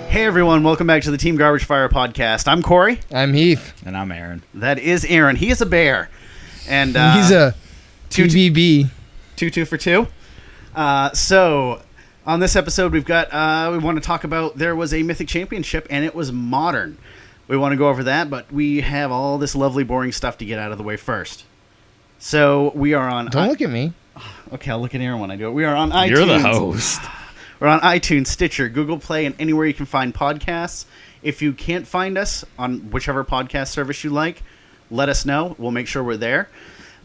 Hey everyone, welcome back to the Team Garbage Fire podcast. I'm Corey. I'm Heath. And I'm Aaron. That is Aaron. He is a bear. And he's a TBB. 2 for 2. So on this episode we've got we want to talk about there was a Mythic Championship and it was modern. We want to go over that, but we have all this lovely boring stuff to get out of the way first. So we are on Don't look at me. Okay, I'll look at Aaron when I do it. We are on iTunes. You're the host. We're on iTunes, Stitcher, Google Play, and anywhere you can find podcasts. If you can't find us on whichever podcast service you like, let us know. We'll make sure we're there.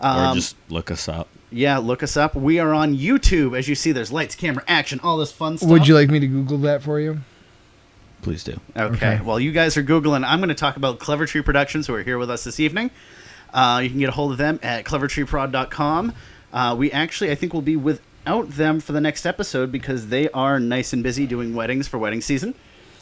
Or just look us up. Yeah, look us up. We are on YouTube. As you see, there's lights, camera, action, all this fun stuff. Would you like me to Google that for you? Please do. Okay. Well, you guys are Googling. I'm going to talk about Clever Tree Productions, who are here with us this evening. You can get a hold of them at clevertreeprod.com. We actually, I think, will be without them for the next episode because they are nice and busy doing weddings for wedding season.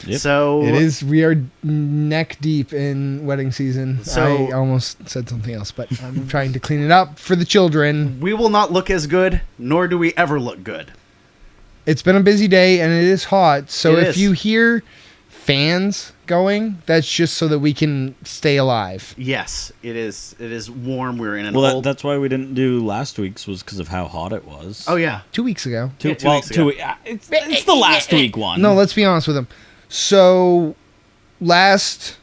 Yep. So it is. We are neck deep in wedding season. So I almost said something else, but I'm trying to clean it up for the children. We will not look as good, nor do we ever look good. It's been a busy day and it is hot. So It if is. you hear fans going, that's just so that we can stay alive. Yes, it is. It is warm. We're in an Well, old. that's why we didn't do last week's was because of how hot it was. Oh yeah. 2 weeks ago. Yeah, 2 weeks ago. It's the last week one. No, let's be honest with them. So last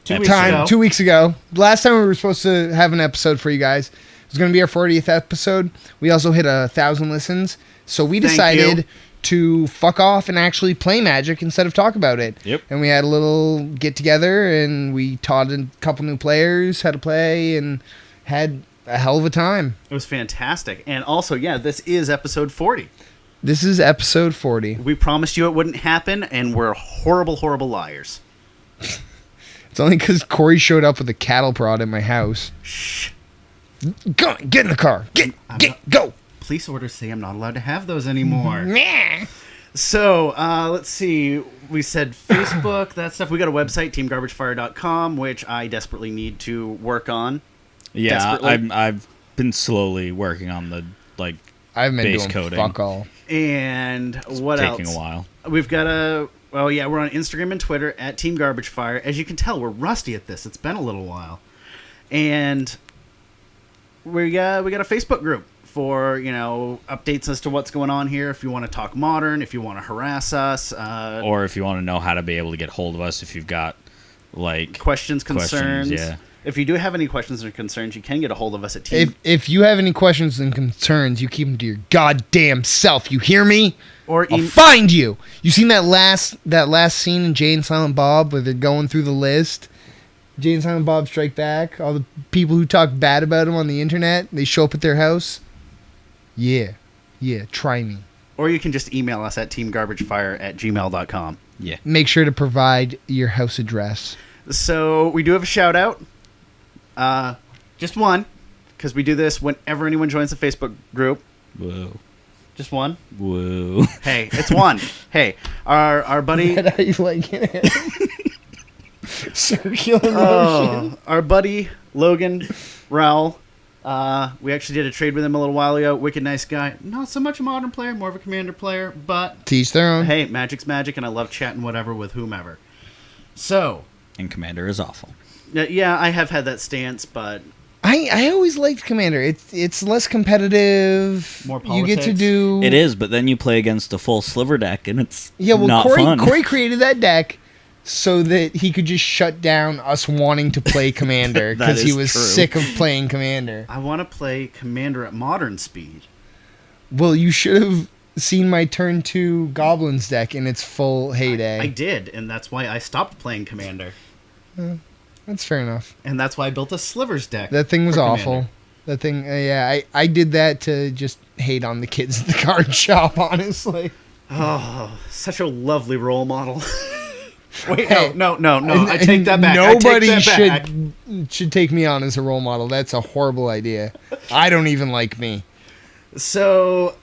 2 weeks time, ago. 2 weeks ago, last time we were supposed to have an episode for you guys. It was going to be our 40th episode. We also hit 1,000 listens. So we Thank decided you. to fuck off and actually play Magic instead of talk about it. Yep. And we had a little get together and we taught a couple new players how to play and had a hell of a time. It was fantastic. And also, yeah, this is episode 40. This is episode 40. We promised you it wouldn't happen, and we're horrible, horrible liars. It's only because Corey showed up with a cattle prod at my house. Shh. Go, get in the car. Go. Police orders say I'm not allowed to have those anymore. Meh. So, let's see. We said Facebook, that stuff. We got a website, teamgarbagefire.com, which I desperately need to work on. Yeah, Desperately. I've been slowly working on the I've been base doing coding. fuck all. And what else? Taking a while. We've got we're on Instagram and Twitter at Team Garbage Fire. As you can tell, we're rusty at this. It's been a little while. And we got a Facebook group for, updates as to what's going on here. If you want to talk modern, if you want to harass us. Or if you want to know how to be able to get hold of us, if you've got questions, concerns. yeah. If you do have any questions or concerns, you can get a hold of us at Team. If you have any questions and concerns, you keep them to your goddamn self. You hear me? Or I'll find you. You seen that last scene in Jay and Silent Bob where they're going through the list? Jay and Silent Bob Strike Back. All the people who talk bad about him on the internet, they show up at their house. Yeah. Try me. Or you can just email us at teamgarbagefire@gmail.com. Yeah. Make sure to provide your house address. So we do have a shout out. Just one, because we do this whenever anyone joins the Facebook group. Whoa. Just one. Whoa. Hey, it's one. Hey, our buddy. How you like it? Circular motion. Our buddy Logan Rowell. We actually did a trade with him a little while ago. Wicked nice guy. Not so much a modern player, more of a commander player. But Teach their own. hey, Magic's magic, and I love chatting whatever with whomever. So. And Commander is awful. Yeah, I have had that stance, but I always liked Commander. It's less competitive. More You get to politics. do. It is, but then you play against a full sliver deck, and it's not Corey, fun. Corey created that deck so that he could just shut down us wanting to play Commander That because he is was true. sick of playing Commander. I want to play Commander at modern speed. Well, you should have seen my turn 2 Goblins deck in its full heyday. I did, and that's why I stopped playing Commander. That's fair enough. And that's why I built a Slivers deck. That thing was for awful. Commander. That thing, I did that to just hate on the kids at the card shop, honestly. Oh, such a lovely role model. Wait, Hey, no. I take that back. Nobody I take that back. should take me on as a role model. That's a horrible idea. I don't even like me. So,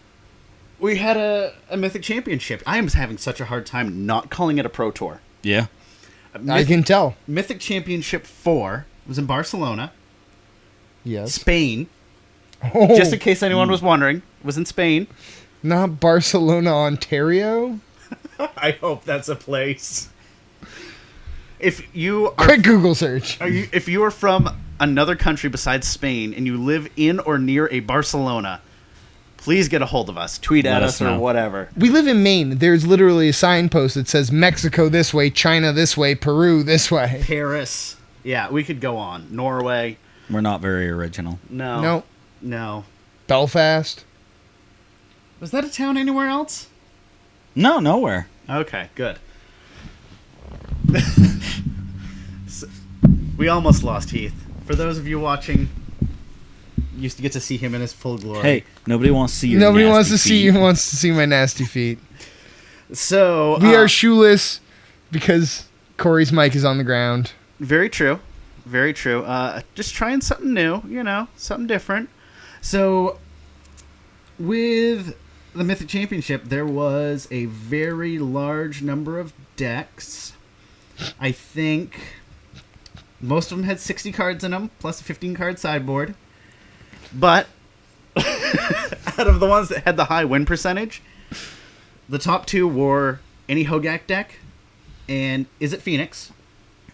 we had a Mythic Championship. I am having such a hard time not calling it a Pro Tour. Yeah. I can tell. Mythic Championship 4 was in Barcelona, Yes. Spain. Oh, Just in case anyone was wondering, it was in Spain. not Barcelona, Ontario. I hope that's a place. If you are, Quick Google search. if you are from another country besides Spain and you live in or near a Barcelona, please get a hold of us. Tweet Let at us us or know. whatever. We live in Maine. There's literally a signpost that says Mexico this way, China this way, Peru this way. Paris. Yeah, we could go on. Norway. We're not very original. No. No. Belfast. Was that a town anywhere else? No, nowhere. Okay, good. So, we almost lost Heath. For those of you watching, you used to get to see him in his full glory. Hey, nobody wants to see your Nobody nasty wants to feet. see my nasty feet. So We are shoeless because Corey's mic is on the ground. very true. Very true. Just trying something new, something different. So, with the Mythic Championship, there was a very large number of decks. I think most of them had 60 cards in them, plus a 15-card sideboard. But out of the ones that had the high win percentage, the top two were any Hogaak deck and Is It Phoenix?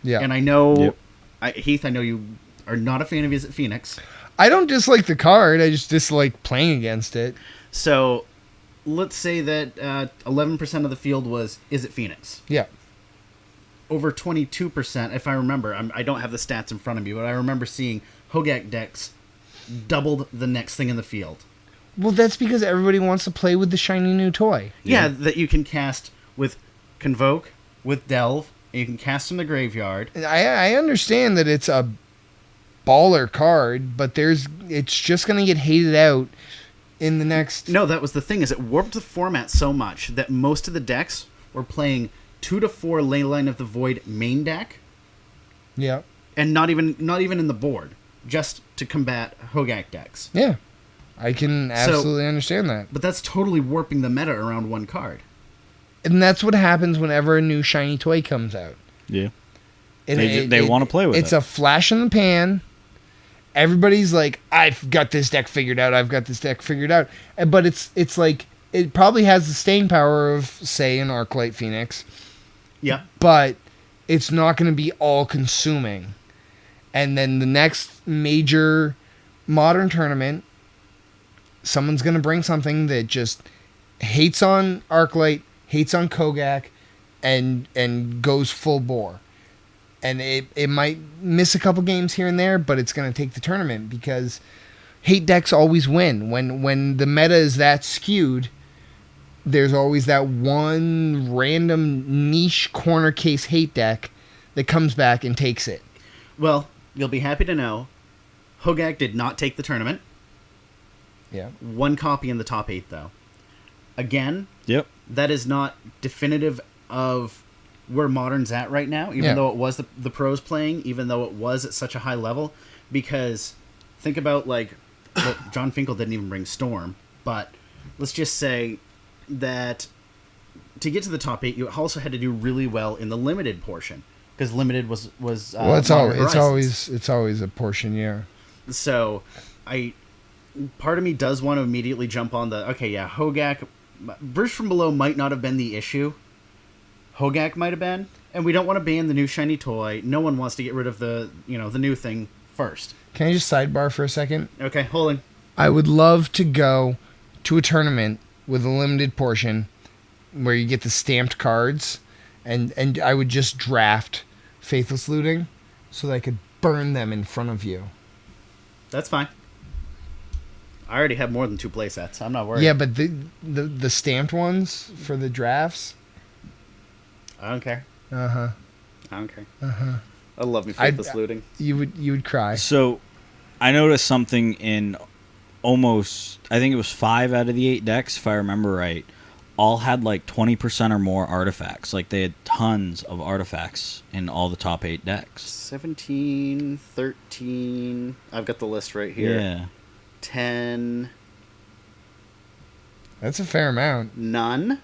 Yeah. And I know, Yep. Heath, I know you are not a fan of Is It Phoenix. I don't dislike the card. I just dislike playing against it. So let's say that 11% of the field was Is It Phoenix? Yeah. Over 22%, if I remember. I don't have the stats in front of me, but I remember seeing Hogaak decks doubled the next thing in the field. Well, that's because everybody wants to play with the shiny new toy. Yeah, that you can cast with Convoke, with Delve, and you can cast from the graveyard. I understand that it's a baller card, but it's just going to get hated out in the next... No, that was the thing, is it warped the format so much that most of the decks were playing 2 to 4 Leyline of the Void main deck, Yeah. and not even in the board, just to combat Hogaak decks. Yeah. I can absolutely understand that. But that's totally warping the meta around one card. And that's what happens whenever a new shiny toy comes out. Yeah. And They want to play with It's it. a flash in the pan. Everybody's like, I've got this deck figured out. But it's like, it probably has the staying power of, say, an Arclight Phoenix. Yeah. But it's not going to be all-consuming. And then the next major modern tournament, someone's going to bring something that just hates on Arclight, hates on Hogaak, and goes full bore. And it might miss a couple games here and there, but it's going to take the tournament because hate decks always win. When the meta is that skewed, there's always that one random niche corner case hate deck that comes back and takes it. Well, you'll be happy to know, Hogaak did not take the tournament. Yeah. One copy in the top 8, though. Again, Yep. that is not definitive of where Modern's at right now, even though it was the pros playing, even though it was at such a high level. Because think about, John Finkel didn't even bring Storm, but let's just say that to get to the top 8, you also had to do really well in the limited portion, because limited was Well, it's Modern Horizons. always a portion, yeah. So, part of me does want to immediately jump on Hogaak. Burst from Below might not have been the issue. Hogaak might have been, and we don't want to ban the new shiny toy. No one wants to get rid of the new thing first. Can I just sidebar for a second? Okay, hold on. I would love to go to a tournament with a limited portion where you get the stamped cards, and I would just draft Faithless Looting so that I could burn them in front of you. That's fine. I already have more than 2 playsets. I'm not worried. Yeah, but the stamped ones for the drafts. I don't care. I love me Faithless Looting. You would cry. So, I noticed something in almost, I think it was 5 out of the 8 decks, if I remember right, all had 20% or more artifacts. They had tons of artifacts in all the top 8 decks. 17, 13. I've got the list right here. Yeah. 10. That's a fair amount. None.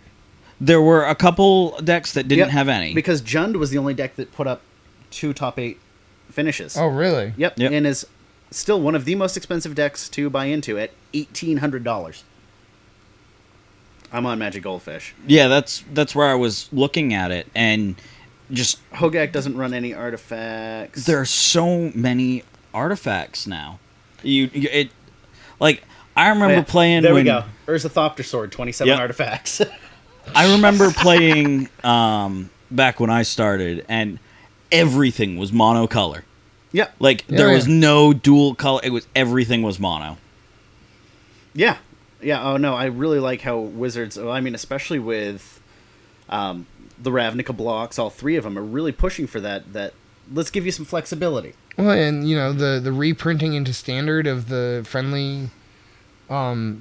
There were a couple decks that didn't Yep, have any. because Jund was the only deck that put up 2 top 8 finishes. Oh, really? Yep, Yep. and is still one of the most expensive decks to buy into at $1,800. I'm on Magic Goldfish. Yeah, that's where I was looking at it, and just Hogaak doesn't run any artifacts. there are so many artifacts now. I remember playing. There when, we go. Urza Thopter Sword, 27 Yep. artifacts. I remember playing back when I started, and everything was monocolor. Yeah. There was no dual color. Everything was mono. Yeah. Yeah. Oh, no. I really like how Wizards, I mean, especially with the Ravnica blocks, all three of them are really pushing for that. Let's give you some flexibility. Well, and the reprinting into standard of the friendly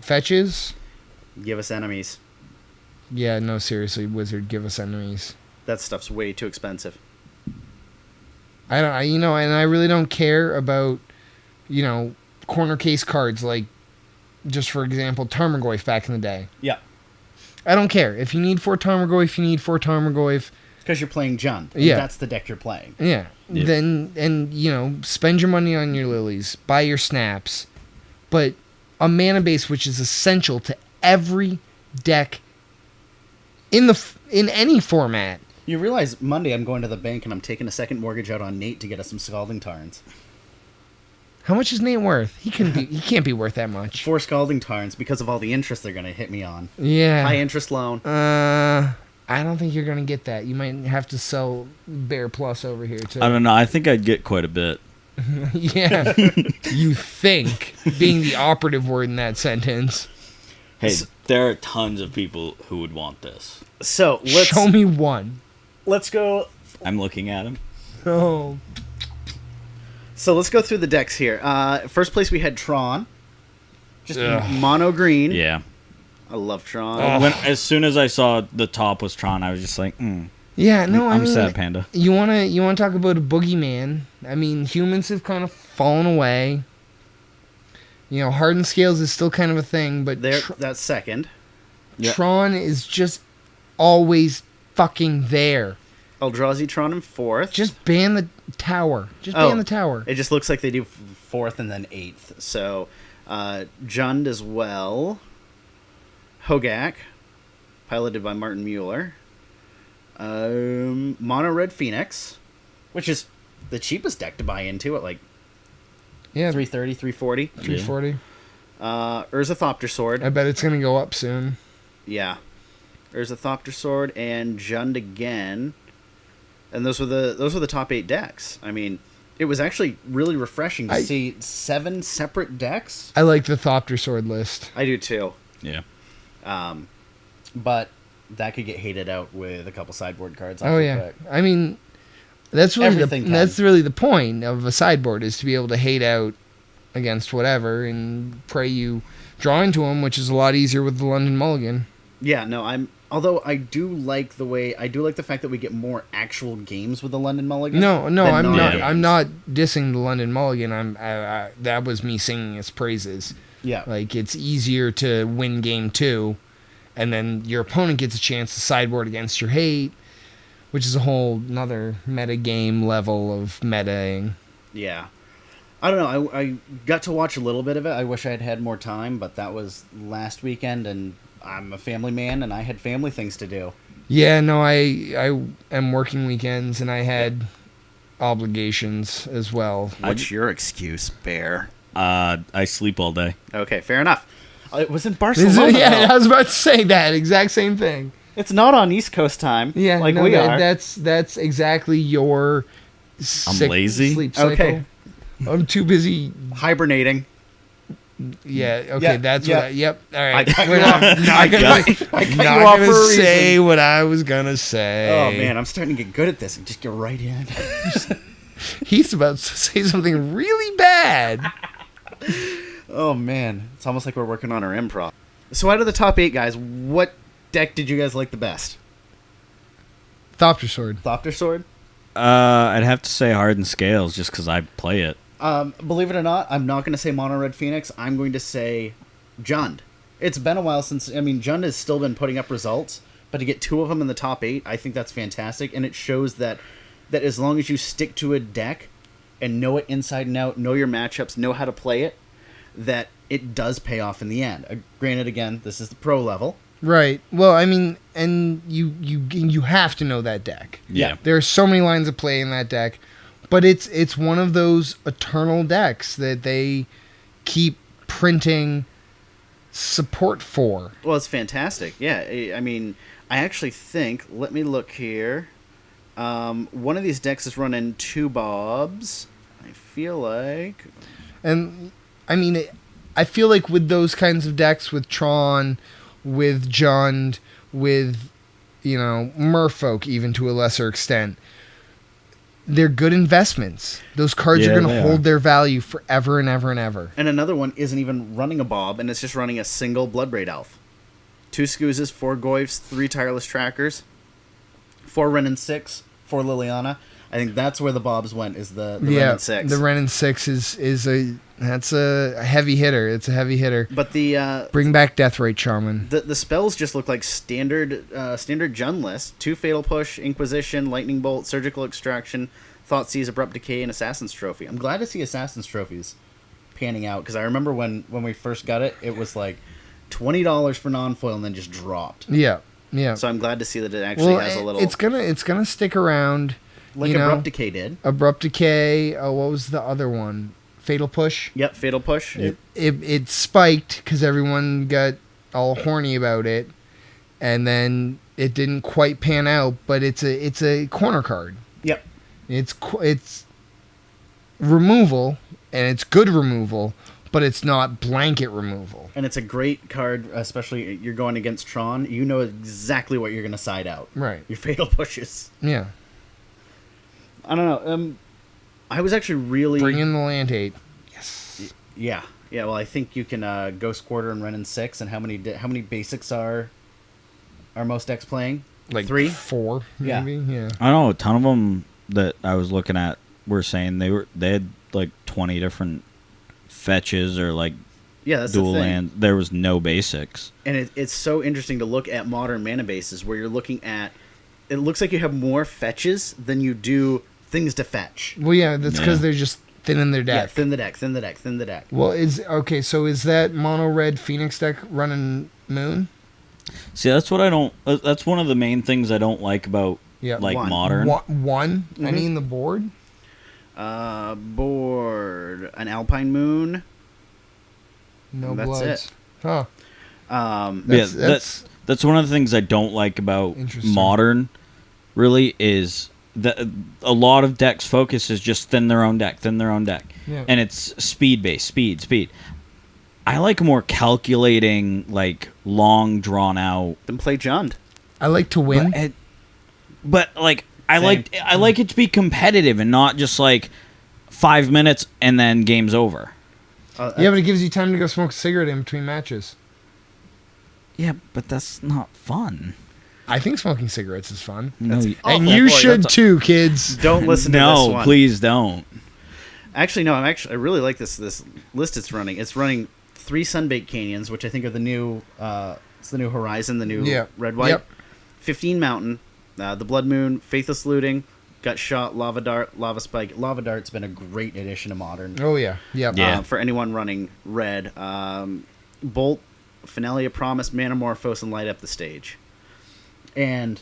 fetches. Give us enemies. Yeah, no, seriously, Wizard, give us enemies. That stuff's way too expensive. And I really don't care about, corner case cards like, just for example, Tarmogoyf back in the day. Yeah. I don't care. If you need 4 Tarmogoyf, you need 4 Tarmogoyf. Because you're playing Jund. Yeah. That's the deck you're playing. Yeah. Yeah. Then, spend your money on your lilies. Buy your snaps. But a mana base which is essential to every deck in any format. You realize Monday I'm going to the bank and I'm taking a second mortgage out on Nate to get us some Scalding Tarns. How much is Nate worth? He can't be worth that much. 4 Scalding Tarns because of all the interest they're going to hit me on. Yeah. High interest loan. I don't think you're gonna get that. You might have to sell Bear Plus over here too. I don't know. I think I'd get quite a bit. Yeah. You think, being the operative word in that sentence. Hey, there are tons of people who would want this. So let's Show me one. Let's go. I'm looking at him. Oh. So let's go through the decks here. First place we had Tron, just Ugh. mono green. Yeah. I love Tron. As soon as I saw the top was Tron, I was just like, Yeah, no, I'm sad, Panda. You wanna talk about a boogeyman? I mean, humans have kind of fallen away. Hardened Scales is still kind of a thing, but That's second. Yep. Tron is just always fucking there. Eldrazi Tron in fourth. Just ban the tower. Ban the tower. It just looks like they do fourth and then eighth. So Jund as well. Hogaak, piloted by Martin Mueller. Mono Red Phoenix, which is the cheapest deck to buy into at like Yeah, 330, 340. 340. Urza Thopter Sword. I bet it's gonna go up soon. Yeah. Urza Thopter Sword and Jund again. And those were the top 8 decks. I mean, it was actually really refreshing to see 7 separate decks. I like the Thopter Sword list. I do too. Yeah. But that could get hated out with a couple sideboard cards. Oh yeah, I mean, that's really the point of a sideboard, is to be able to hate out against whatever and pray you draw into them, which is a lot easier with the London Mulligan. Yeah, no, although I do like the fact that we get more actual games with the London Mulligan. No, I'm not. non-games. I'm not dissing the London Mulligan. That was me singing its praises. Yeah. Like, it's easier to win game 2, and then your opponent gets a chance to sideboard against your hate, which is a whole another meta game level of metaing. Yeah. I don't know. I got to watch a little bit of it. I wish I had had more time, but that was last weekend, and I'm a family man, and I had family things to do. Yeah, no, I am working weekends, and I had obligations as well. What's your excuse, Bear? I sleep all day. Okay, fair enough. It was in Barcelona. Yeah, though. I was about to say that exact same thing. It's not on East Coast time. Yeah, like no, we are. That's exactly your lazy. sleep cycle. Okay. I'm too busy. Hibernating. Yeah. Okay. Yeah, that's yeah. what. Yep. All right. I cut We're you not, off. not I gonna, cut you not off gonna for a say reason. what I was gonna say. Oh man, I'm starting to get good at this and just get right in. He's about to say something really bad. Oh man, it's almost like we're working on our improv. So out of the top 8 guys, what deck did you guys like the best? Thopter Sword. Thopter Sword? I'd have to say Hardened Scales just because I play it. Believe it or not, I'm not going to say Mono Red Phoenix. I'm going to say Jund. It's been a while since... Jund has still been putting up results, but to get 2 of them in the top 8, I think that's fantastic, and it shows that as long as you stick to a deck and know it inside and out, know your matchups, know how to play it, that it does pay off in the end. Granted, again, this is the pro level, Right. Well, I mean, and you have to know that deck. Yeah. There are so many lines of play in that deck, but it's one of those eternal decks that they keep printing support for. Well, it's fantastic. Yeah, I mean, I actually think. Let me look here. One of these decks is running 2 Bobs. I feel like. And I mean, I feel like with those kinds of decks, with Tron, with Jund, with Merfolk, even to a lesser extent, they're good investments. Those cards Yeah, are going they to hold are. their value forever and ever and ever. And another one isn't even running a Bob, and it's just running a single Bloodbraid Elf. 2 Scoozes, 4 Goyfs, 3 Tireless Trackers, 4 Ren and 6, 4 Liliana. I think that's where the Bobs went, is the Ren and 6. The Ren and 6 is a heavy hitter. It's a heavy hitter. But the Bring back Deathrite Shaman. the spells just look like standard Jund list. 2 Fatal Push, Inquisition, Lightning Bolt, Surgical Extraction, Thoughtseize, Abrupt Decay, and Assassin's Trophy. I'm glad to see Assassin's Trophies panning out, because I remember when we first got it, it was like $20 for non-foil and then just dropped. Yeah. So I'm glad to see that it actually has a little... It's gonna stick around. like Abrupt Decay did. Abrupt Decay. Oh, what was the other one? Fatal Push. Yep, Fatal Push. It spiked because everyone got all horny about it, and then it didn't quite pan out. But it's a corner card. Yep. It's removal, and it's good removal, but it's not blanket removal. And it's a great card, especially you're going against Tron. You know exactly what you're going to side out. Right. Your Fatal Pushes. Yeah. I don't know. I was actually really... Bring in the land 8. Yes. Yeah. Yeah, well, I think you can Ghost Quarter and Ren and 6, and how many basics are most decks playing? Like 3? 4, Yeah. maybe? Yeah. I don't know. A ton of them that I was looking at were saying they had like 20 different fetches or like Yeah, that's dual the thing. land. There was no basics. And it's so interesting to look at modern mana bases where you're looking at... It looks like you have more fetches than you do things to fetch. Well, yeah, that's because Yeah. they're just thinning their Yeah, deck. thin the deck. Well, so is that mono red Phoenix deck running Moon? See, that's what I don't. That's one of the main things I don't like about Yeah, like one. modern. One? Mhm. Any in the board? Board. An Alpine Moon. No That's bloods. it. Huh. That's one of the things I don't like about Interesting. modern. Really, is that a lot of decks focus is just thin their own deck, Yeah. and it's speed based, speed. I like more calculating, like long drawn out. Then play Jund. I like to win. But like I Same. like it to be competitive and not just like 5 minutes and then game's over. Yeah, but it gives you time to go smoke a cigarette in between matches. Yeah, but that's not fun. I think smoking cigarettes is fun. No, That's you- awful. And you boy, should that's too, kids. Don't listen to this no, one. please don't. Actually, no. I really like this list it's running. It's running 3 Sunbaked Canyons, which I think are the new. It's the new Horizon, the new Yeah. red white. Yep. 15 Mountain, the Blood Moon, Faithless Looting, Gut Shot, Lava Dart, Lava Spike. Lava Dart's been a great addition to Modern. Oh yeah. Yep. Yeah. For anyone running red, Bolt, Finalia Promise, Manamorphose, and Light Up the Stage. And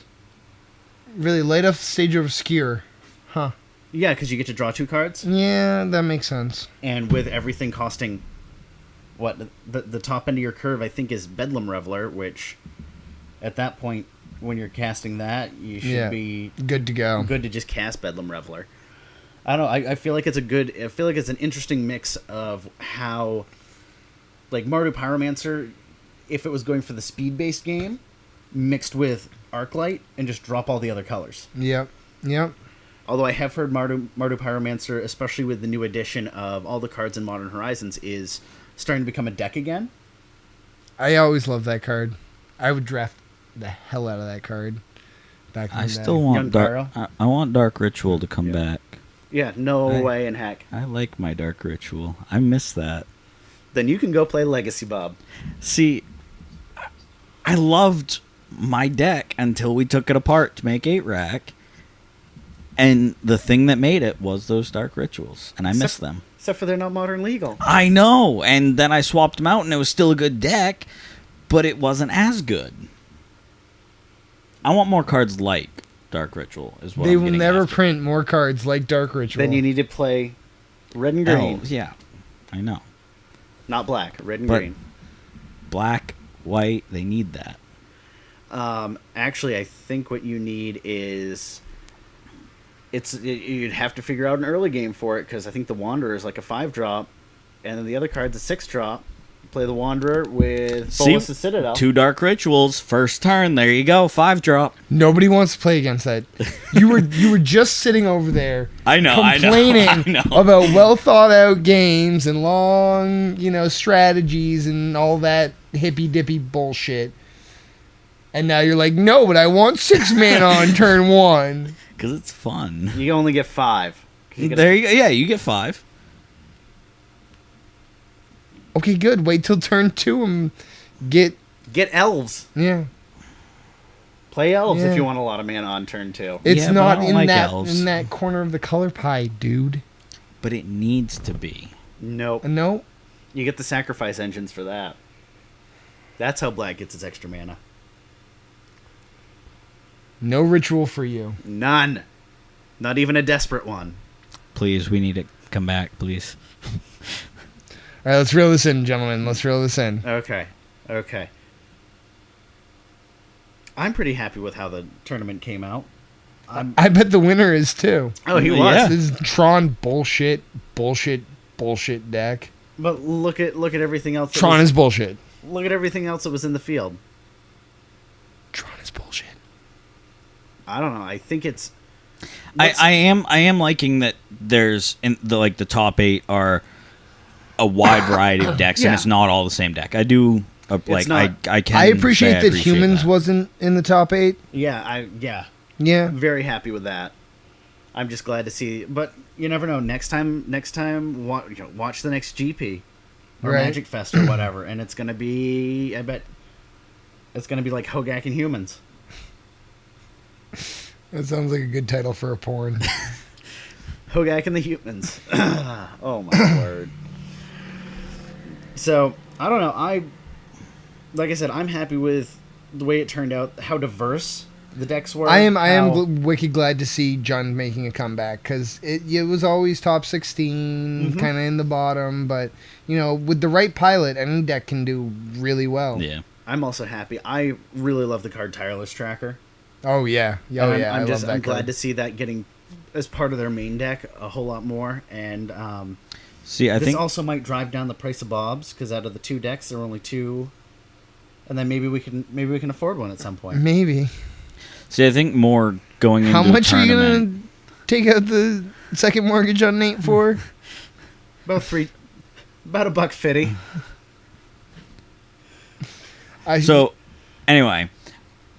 Really light up stage of obscure. Huh. yeah, because you get to draw 2 cards, Yeah, that makes sense. and with everything costing, what the top end of your curve, I think, is Bedlam Reveler, which at that point, when you're casting that, you should be Good to go. good to just cast Bedlam Reveler. I don't know. I feel like it's an interesting mix of how, like, Mardu Pyromancer, if it was going for the speed-based game, mixed with Arclight and just drop all the other colors. Yep. Although I have heard Mardu Pyromancer, especially with the new addition of all the cards in Modern Horizons, is starting to become a deck again. I always loved that card. I would draft the hell out of that card. Back in I the still day. want Young dark. Pyro? I want Dark Ritual to come back. Yeah, no Right. way in heck. I like my Dark Ritual. I miss that. Then you can go play Legacy, Bob. See, I loved my deck until we took it apart to make 8-rack. And the thing that made it was those Dark Rituals. And I miss them. Except for they're not Modern legal. I know. And then I swapped them out and it was still a good deck. but it wasn't as good. I want more cards like Dark Ritual. Is what They I'm will getting never after. print more cards like Dark Ritual. Then you need to play red and green, Oh, yeah, I know. not black. Red and But- green. Black, white, they need that. Actually, I think what you need is you'd have to figure out an early game for it because I think the Wanderer is like a 5-drop, and then the other card's a 6-drop. You play the Wanderer with Bolas the Citadel. 2 Dark Rituals, first turn. There you go, 5-drop. Nobody wants to play against that. You were just sitting over there I know, complaining I know. about well thought out games and long, strategies and all that hippy dippy bullshit. And now you're like, no, but I want 6 mana on turn 1. Because it's fun. You only get 5. There you go. Yeah, you get 5. Okay, good. Wait till turn 2 and get elves. yeah. Play elves Yeah. if you want a lot of mana on turn 2. It's Yeah, but I not don't in like that elves. in that corner of the color pie, dude. But it needs to be. Nope. No. You get the sacrifice engines for that. That's how black gets its extra mana. No ritual for you. None. Not even a desperate one. Please, we need to come back, please. All right, let's reel this in, gentlemen. Let's reel this in. Okay. I'm pretty happy with how the tournament came out. I bet the winner is too. Oh, he was. Yeah. This is Tron bullshit deck. But look at everything else. Tron is bullshit. Look at everything else that was in the field. Tron is bullshit. I don't know. I think it's. I am liking that there's in the top 8 are a wide variety of decks, Yeah. and it's not all the same deck. I do It's not. I can I appreciate say that humans that. wasn't in the top 8. Yeah. Yeah. Very happy with that. I'm just glad to see. But you never know. Next time, watch the next GP or Right. Magic Fest or whatever, and it's gonna be. I bet it's gonna be like Hogaak and Humans. That sounds like a good title for a porn. Hogaak and the Humans. Oh my word. So I don't know. Like I said, I'm happy with the way it turned out. How diverse the decks were. I am how- wicked glad to see John making a comeback because it was always top 16, kind of in the bottom. But with the right pilot, any deck can do really well. Yeah. I'm also happy. I really love the card Tireless Tracker. Oh yeah. Oh And yeah. I'm I love that I'm glad card. to see that getting as part of their main deck a whole lot more. And See, I this think also might drive down the price of Bob's because out of the 2 decks, there are only 2. And then maybe we can afford one at some point. Maybe. I think more going into How much the are you tournament. gonna take out the second mortgage on Nate for? About $1.50. So, anyway,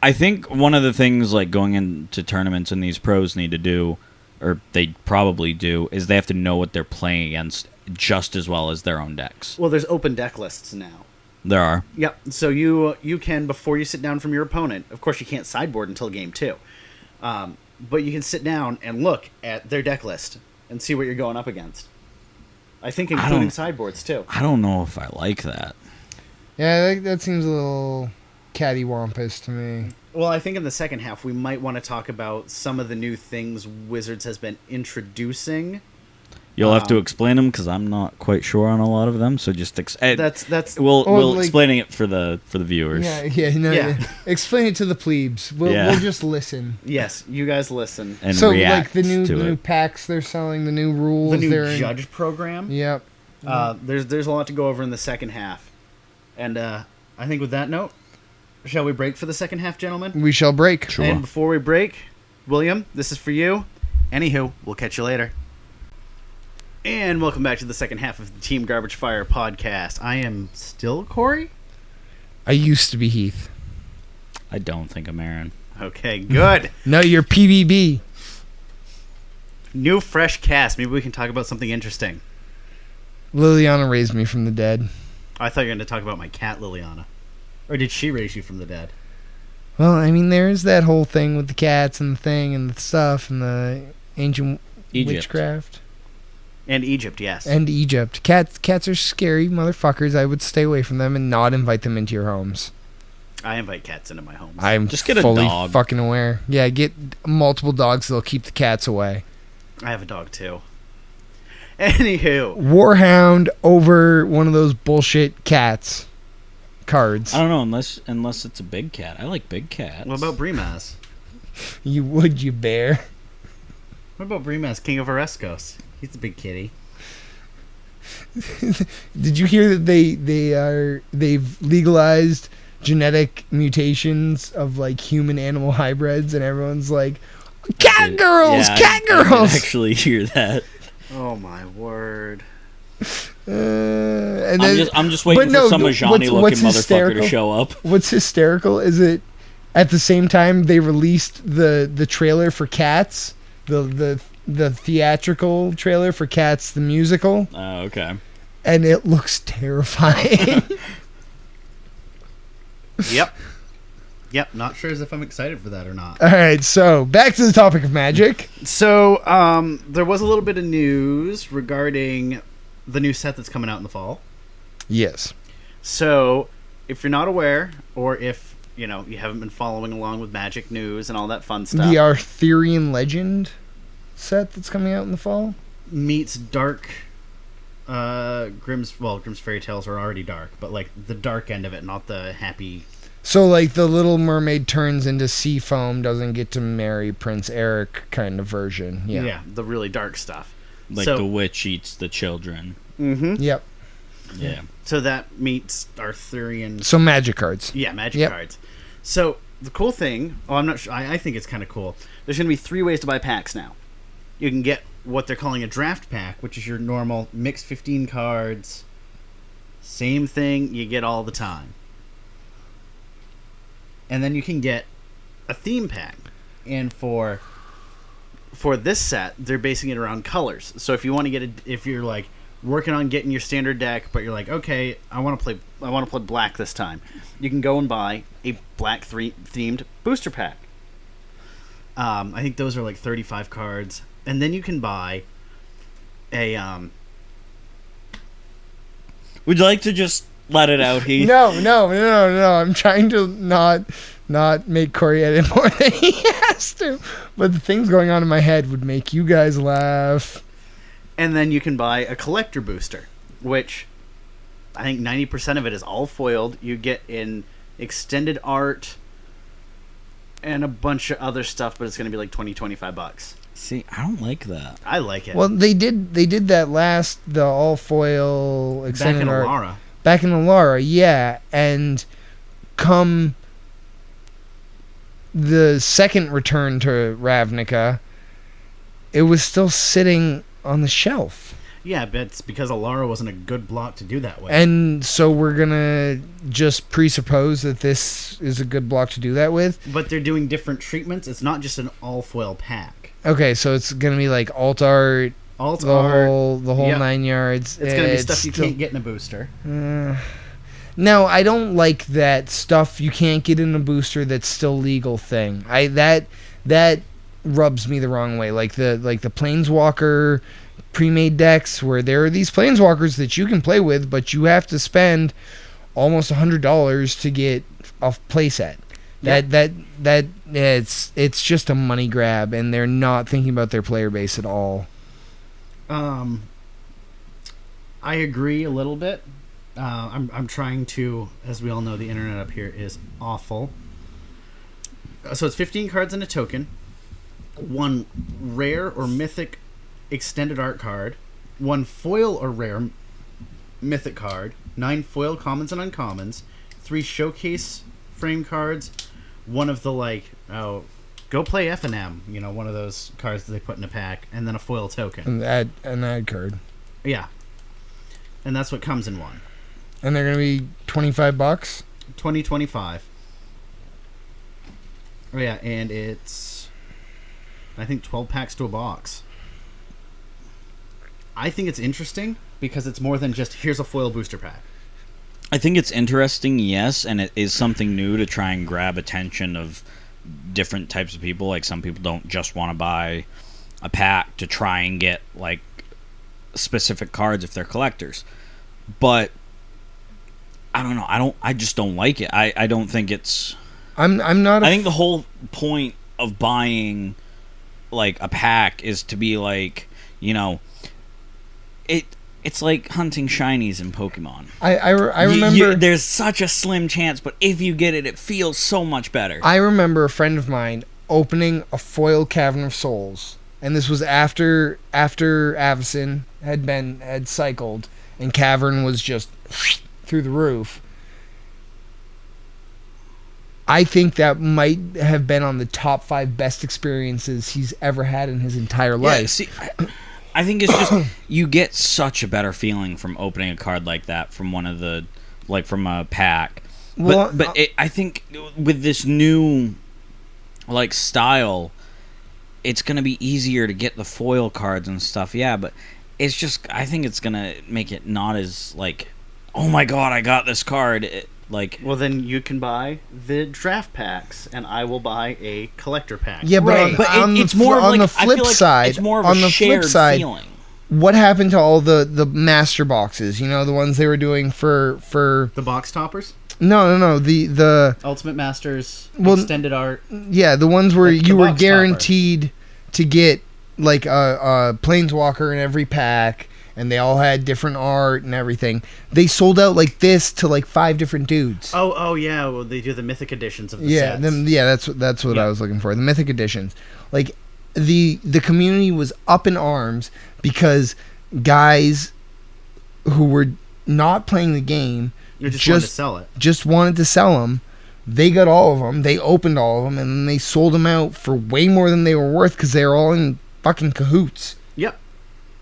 I think one of the things going into tournaments and these pros need to do, or they probably do, is they have to know what they're playing against just as well as their own decks. Well, there's open deck lists now. There are. Yep. So you can, before you sit down from your opponent, of course you can't sideboard until game 2, but you can sit down and look at their deck list and see what you're going up against. I think including sideboards too. I don't know if I like that. Yeah, that seems a little cattywampus to me. Well, I think in the second half we might want to talk about some of the new things Wizards has been introducing. You'll have to explain them because I'm not quite sure on a lot of them. So just That's we'll explaining it for the viewers. Yeah. Explain it to the plebes. We'll just listen. yes. You guys listen. And So react the new to it. packs they're selling, the new rules. The new they're judge program. Yep. There's a lot to go over in the second half, and I think with that note, shall we break for the second half, gentlemen? We shall break. Sure. And before we break, William, this is for you. Anywho, we'll catch you later. And welcome back to the second half of the Team Garbage Fire podcast. I am still Corey. I used to be Heath. I don't think I'm Aaron. Okay, good. No, you're PBB. New fresh cast. Maybe we can talk about something interesting. Liliana raised me from the dead. I thought you were going to talk about my cat, Liliana. Or did she raise you from the dead? Well, I mean, there is that whole thing with the cats and the thing and the stuff and the ancient Egypt. witchcraft. And Egypt, yes. And Egypt. Cats are scary motherfuckers. I would stay away from them and not invite them into your homes. I invite cats into my home. I'm Just get a fully dog. fucking aware. Yeah, get multiple dogs. They'll keep the cats away. I have a dog too. Anywho, Warhound over one of those bullshit cats cards. I don't know unless it's a big cat. I like big cats. what about Brimaz? You would, you bear. What about Brimaz, King of Oreskos? He's a big kitty. Did you hear that they've legalized genetic mutations of like human animal hybrids, and everyone's like, cat girls, Yeah, cat I did girls. actually hear that. Oh my word. And then, I'm just waiting but no, for some what's Ajani looking motherfucker hysterical- to show up. What's hysterical is that at the same time they released the trailer for Cats, the theatrical trailer for Cats the musical, Oh, okay. and it looks terrifying. Yep. Yep, not sure as if I'm excited for that or not. All right, so back to the topic of Magic. So, there was a little bit of news regarding the new set that's coming out in the fall. Yes. So, if you're not aware, or if, you haven't been following along with Magic news and all that fun stuff, The Arthurian Legend set that's coming out in the fall. meets dark Grimm's Fairy Tales are already dark, but like the dark end of it, not the happy. So like the Little Mermaid turns into sea foam, doesn't get to marry Prince Eric kind of version. Yeah. The really dark stuff. Like So- the witch eats the children. Mm-hmm. Yep. Yeah. So that meets Arthurian. So Magic cards. Yeah, Magic Yep. cards. So the cool thing, I'm not sure. I think it's kind of cool. There's going to be 3 ways to buy packs now. You can get what they're calling a draft pack, which is your normal mixed 15 cards. Same thing you get all the time. And then you can get a theme pack. And for this set, they're basing it around colors. So if you want to get if you're like working on getting your standard deck, but you're like, okay, I want to play black this time, you can go and buy a black themed booster pack. I think those are like 35 cards, and then you can buy a Would you like to just let it out, Heath? No. I'm trying to not make Corey edit more than he has to. But the things going on in my head would make you guys laugh. and then you can buy a collector booster, which I think 90% of it is all foiled. You get in extended art and a bunch of other stuff, but it's going to be like $20-25. See, I don't like that. I like it. Well, they did that the all foil back extended in art Alara. back in Alara, yeah, and come the second return to Ravnica, it was still sitting on the shelf. Yeah, but it's because Alara wasn't a good block to do that with. And so we're going to just presuppose that this is a good block to do that with. But they're doing different treatments. It's not just an all foil pack. Okay, so it's going to be like alt art, Alt the art. whole Yep. 9 yards. It's going to be stuff you still- can't get in a booster. No, I don't like that stuff you can't get in a booster that's still legal thing. That rubs me the wrong way. Like the Planeswalker pre-made decks where there are these Planeswalkers that you can play with, but you have to spend almost $100 to get a playset. That it's just a money grab, and they're not thinking about their player base at all. I agree a little bit. I'm trying to, as we all know, the internet up here is awful. So it's 15 cards and a token, 1 rare or mythic extended art card, 1 foil or rare mythic card, 9 foil commons and uncommons, 3 showcase frame cards, 1 of the go play F&M, one of those cards that they put in a pack, and then a foil token. An ad card. Yeah. And that's what comes in one. And they're going to be $25? 2025. Oh yeah, and it's I think 12 packs to a box. I think it's interesting because it's more than just here's a foil booster pack. I think it's interesting, yes, and it is something new to try and grab attention of different types of people. Like, some people don't just want to buy a pack to try and get, like, specific cards if they're collectors. But I don't know. I just don't like it. I don't think it's. I'm not. I think the whole point of buying like a pack is to be like, it's like hunting shinies in Pokemon. I remember there's such a slim chance, but if you get it, it feels so much better. I remember a friend of mine opening a foil Cavern of Souls, and this was after Avacyn had cycled, and Cavern was just through the roof. I think that might have been on the top 5 best experiences he's ever had in his entire life. Yeah, see, I think it's just you get such a better feeling from opening a card like that from from a pack. Well, But I think with this new like style, it's gonna be easier to get the foil cards and stuff. Yeah, but it's just I think it's gonna make it not as like, oh my god, I got this card. Well, then you can buy the draft packs, and I will buy a collector pack. Yeah, but Right. it's more on the flip side. It's more of on a the shared flip side, feeling. what happened to all the master boxes? The ones they were doing for The box toppers, no the Ultimate Masters, Well, extended art. yeah, the ones where The you were box guaranteed to get like a planeswalker in every pack, and they all had different art and everything. They sold out like this to like 5 different dudes. Oh yeah. Well, they do the mythic editions of the sets. That's what Yeah. I was looking for. The mythic editions. Like the community was up in arms because guys who were not playing the game You just wanted to sell it. just wanted to sell them. They got all of them. They opened all of them, and then they sold them out for way more than they were worth because they were all in fucking cahoots.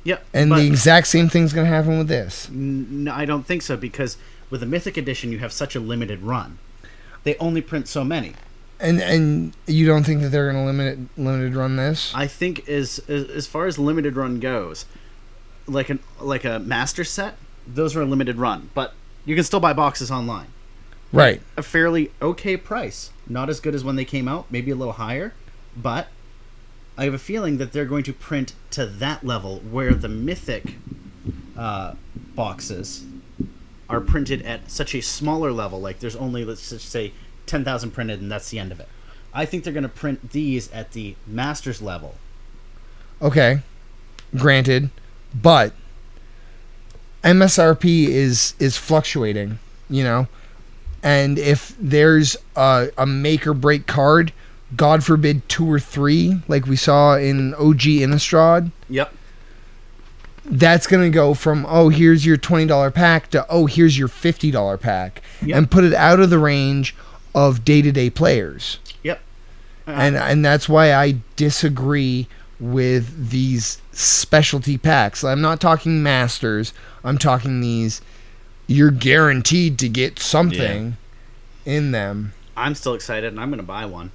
Yep. And but the exact same thing's gonna happen with this. no, I don't think so, because with the mythic edition, you have such a limited run. They only print so many. And you don't think that they're gonna limited run this? I think as far as limited run goes, like a master set, those are a limited run, but you can still buy boxes online. Right. A fairly okay price. Not as good as when they came out, maybe a little higher, but I have a feeling that they're going to print to that level where the mythic boxes are printed at such a smaller level. Like there's only, let's just say, 10,000 printed, and that's the end of it. I think they're going to print these at the Masters level. Okay. Granted, but MSRP is fluctuating, and if there's a make or break card, God forbid 2 or 3, like we saw in OG Innistrad, Yep. that's going to go from, oh, here's your $20 pack to, oh, here's your $50 pack, Yep. and put it out of the range of day-to-day players. Yep. And that's why I disagree with these specialty packs. I'm not talking masters. I'm talking these, you're guaranteed to get something in them. I'm still excited, and I'm going to buy one.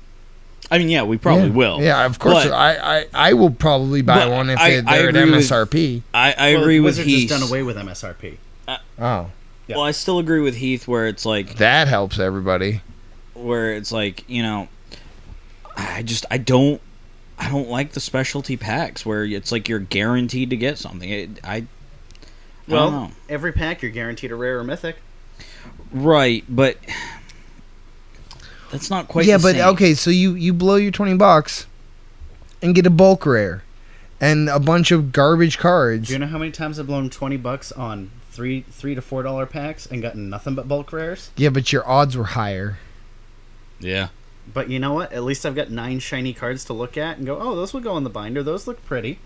I mean, yeah, we probably will. Yeah, of course. But- I will probably buy But one if I they're at agree with- MSRP. I Well, agree with Wizards Heath. has done away with MSRP. Oh, Yeah. Well, I still agree with Heath where it's like, that helps everybody. I don't like the specialty packs where it's like you're guaranteed to get something. I don't know. Every pack you're guaranteed a rare or mythic. Right, but that's not quite Yeah, the but same. okay, so you blow your $20 and get a bulk rare and a bunch of garbage cards. Do you know how many times I've blown $20 on $3 to $4 packs and gotten nothing but bulk rares? Yeah, but your odds were higher. Yeah. But you know what? At least I've got 9 shiny cards to look at and go, oh, those would go in the binder. Those look pretty.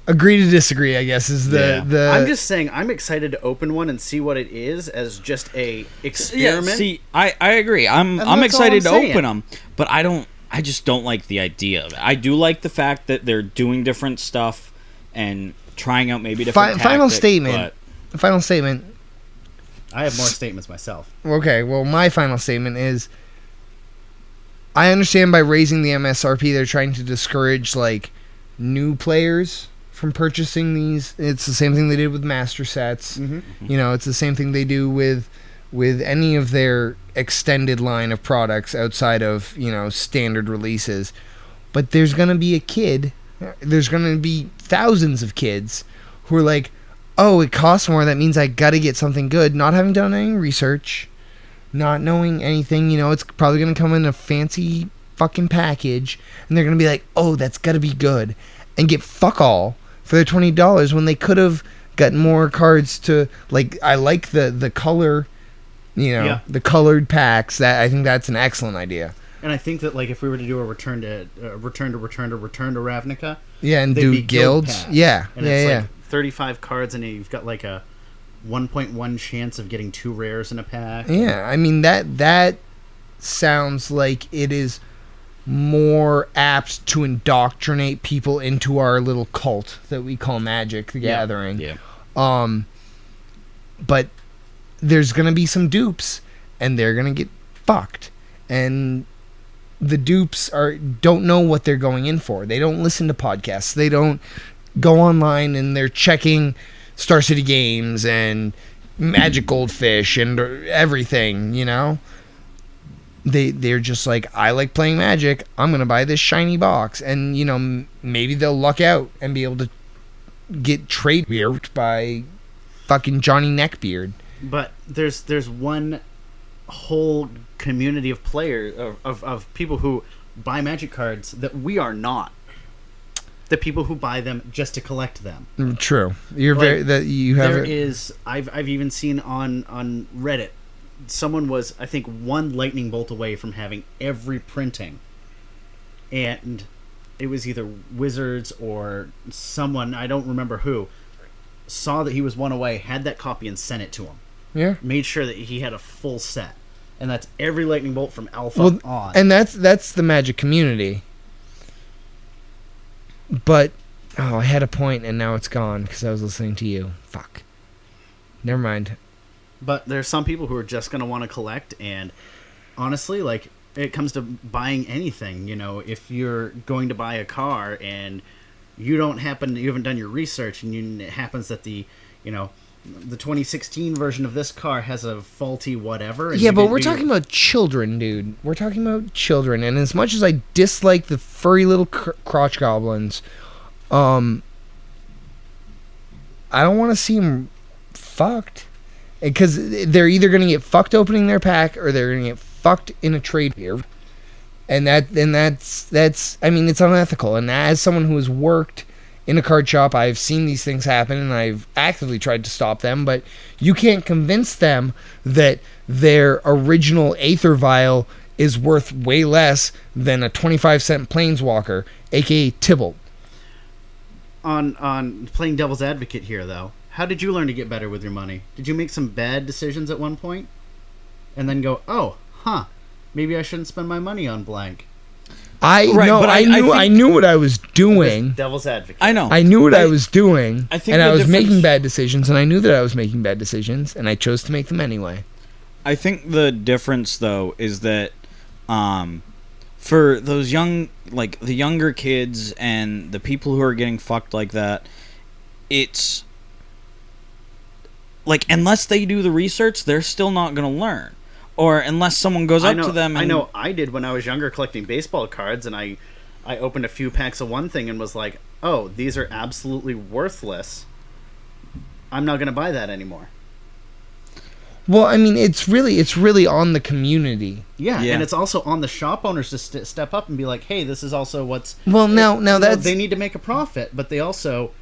Agree to disagree, I guess, is the... I'm just saying, I'm excited to open one and see what it is as just a experiment. Yeah, see, I agree. I'm that's all excited I'm to saying. open them, but I just don't like the idea of it. I do like the fact that they're doing different stuff and trying out maybe different Final tactics, statement. but- Final statement. I have more statements myself. Okay, well, my final statement is I understand by raising the MSRP they're trying to discourage, like, new players from purchasing these. It's the same thing they did with master sets. Mm-hmm. It's the same thing they do with any of their extended line of products outside of, standard releases. But there's going to be there's going to be thousands of kids who are like, oh, it costs more, that means I gotta get something good, not having done any research, not knowing anything, it's probably gonna come in a fancy fucking package, and they're gonna be like, oh, that's gotta be good, and get fuck all for their $20 when they could have gotten more cards to, like, I like the color, the colored packs. That I think that's an excellent idea. And I think that, like, if we were to do a return to Ravnica, and they'd do be guilds, packs. and it's yeah. like 35 cards, and you've got like a 1.1 chance of getting 2 rares in a pack. Yeah, I mean that sounds like it is more apt to indoctrinate people into our little cult that we call Magic the Gathering. Yeah. But there's gonna be some dupes, and they're gonna get fucked, and the dupes don't know what they're going in for. They don't listen to podcasts. They don't go online and they're checking Star City Games and Magic Goldfish and everything, They're just like, I like playing Magic. I'm going to buy this shiny box. And, maybe they'll luck out and be able to get trade by fucking Johnny Neckbeard. But there's one whole community of players, of people who buy Magic cards that we are not. The people who buy them just to collect them. True. You're like, there is I've even seen on Reddit, someone was, I think, one lightning bolt away from having every printing, and it was either Wizards or someone, I don't remember who, saw that he was one away, had that copy and sent it to him. Yeah. Made sure that he had a full set. And that's every lightning bolt from Alpha on. And that's the Magic community. But, I had a point and now it's gone because I was listening to you. Fuck. Never mind. But there's some people who are just going to want to collect, and honestly, like, it comes to buying anything, if you're going to buy a car and you haven't done your research, and it happens that the 2016 version of this car has a faulty whatever. Yeah, but we're talking about children, dude. We're talking about children, and as much as I dislike the furry little crotch goblins, I don't want to see them fucked, because they're either going to get fucked opening their pack, or they're going to get fucked in a trade here, and that's I mean, it's unethical. And as someone who has worked in a card shop, I've seen these things happen, and I've actively tried to stop them, but you can't convince them that their original Aether Vial is worth way less than a 25-cent Planeswalker, aka Tybalt. On playing devil's advocate here, though, how did you learn to get better with your money? Did you make some bad decisions at one point? And then go, maybe I shouldn't spend my money on blank. I knew what I was doing. Devil's advocate. I know. I knew what I was doing, I think and I was difference- making bad decisions, and I knew that I was making bad decisions, and I chose to make them anyway. I think the difference, though, is that for those the younger kids and the people who are getting fucked like that, it's like, unless they do the research, they're still not going to learn. Or unless someone goes up to them and... I know I did when I was younger collecting baseball cards, and I opened a few packs of one thing and was like, oh, these are absolutely worthless. I'm not going to buy that anymore. Well, I mean, it's really on the community. Yeah, and it's also on the shop owners to step up and be like, hey, this is also what's... Well, now that's... They need to make a profit, but they also...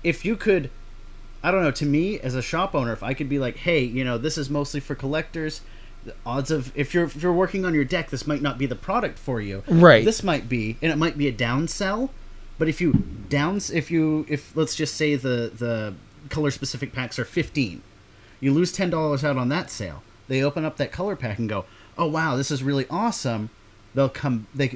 If you could... I don't know, to me, as a shop owner, if I could be like, hey, this is mostly for collectors... The odds of if you're working on your deck, this might not be the product for you. Right. This might be, and it might be a down sell. But if let's just say the color specific packs are 15, you lose $10 out on that sale. They open up that color pack and go, oh wow, this is really awesome. They'll come. The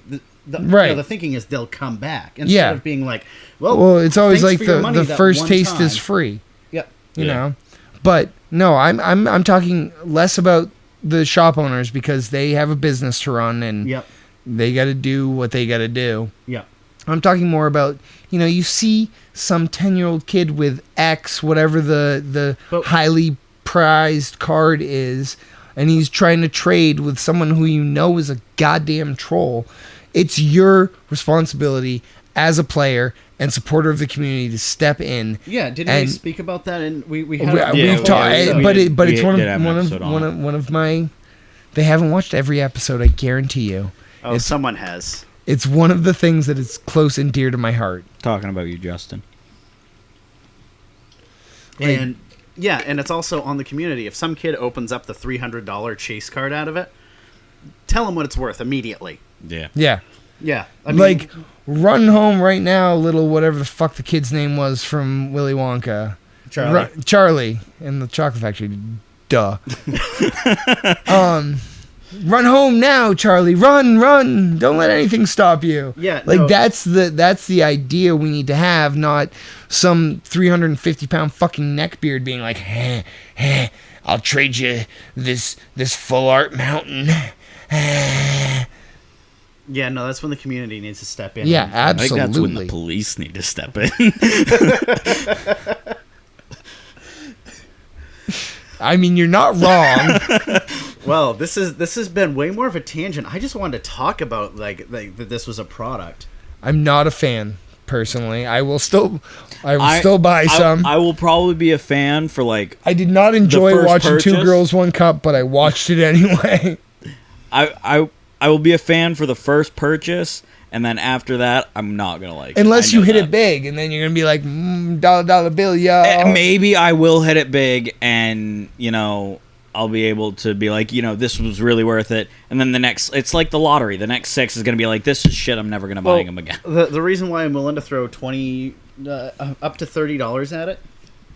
thinking is they'll come back instead of being like, well, it's always like the first taste is free. Yep. You know, but no, I'm talking less about the shop owners, because they have a business to run, and they got to do what they got to do. Yep. I'm talking more about, you see some 10-year-old kid with X, whatever the highly prized card is, and he's trying to trade with someone who is a goddamn troll. It's your responsibility as a player and supporter of the community to step in. Yeah, didn't we And- speak about that? And we've We've had talked, we but did- it's we one did have an of episode on it. one of my. They haven't watched every episode. I guarantee you. Oh, someone has. It's one of the things that is close and dear to my heart. Talking about you, Justin. And yeah, and it's also on the community. If some kid opens up the $300 chase card out of it, tell him what it's worth immediately. Yeah. Yeah. Yeah, I mean, Like, run home right now, little whatever the fuck the kid's name was from Willy Wonka. Charlie. Charlie in the chocolate factory. Duh. Run home now, Charlie. Run. Don't let anything stop you. Yeah, Like, no. that's the idea we need to have, not some 350-pound fucking neckbeard being like, I'll trade you this full art mountain. Yeah, no, that's when the community needs to step in. Yeah, I think absolutely. that's when the police need to step in. I mean, you're not wrong. Well, this has been way more of a tangent. I just wanted to talk about like that this was a product. I'm not a fan, personally. I will still buy some. I will probably be a fan for like. I did not enjoy first watching Two purchase? Girls, One Cup, but I watched it anyway. I will be a fan for the first purchase, and then after that, I'm not gonna like. Unless I you know hit that. it big, and then you're gonna be like, dollar bill, yo. Maybe I will hit it big, and I'll be able to be like, this was really worth it. And then the next, it's like the lottery. The next 6 is gonna be like, this is shit. I'm never gonna buy them again. The reason why I'm willing to throw $20 up to $30 at it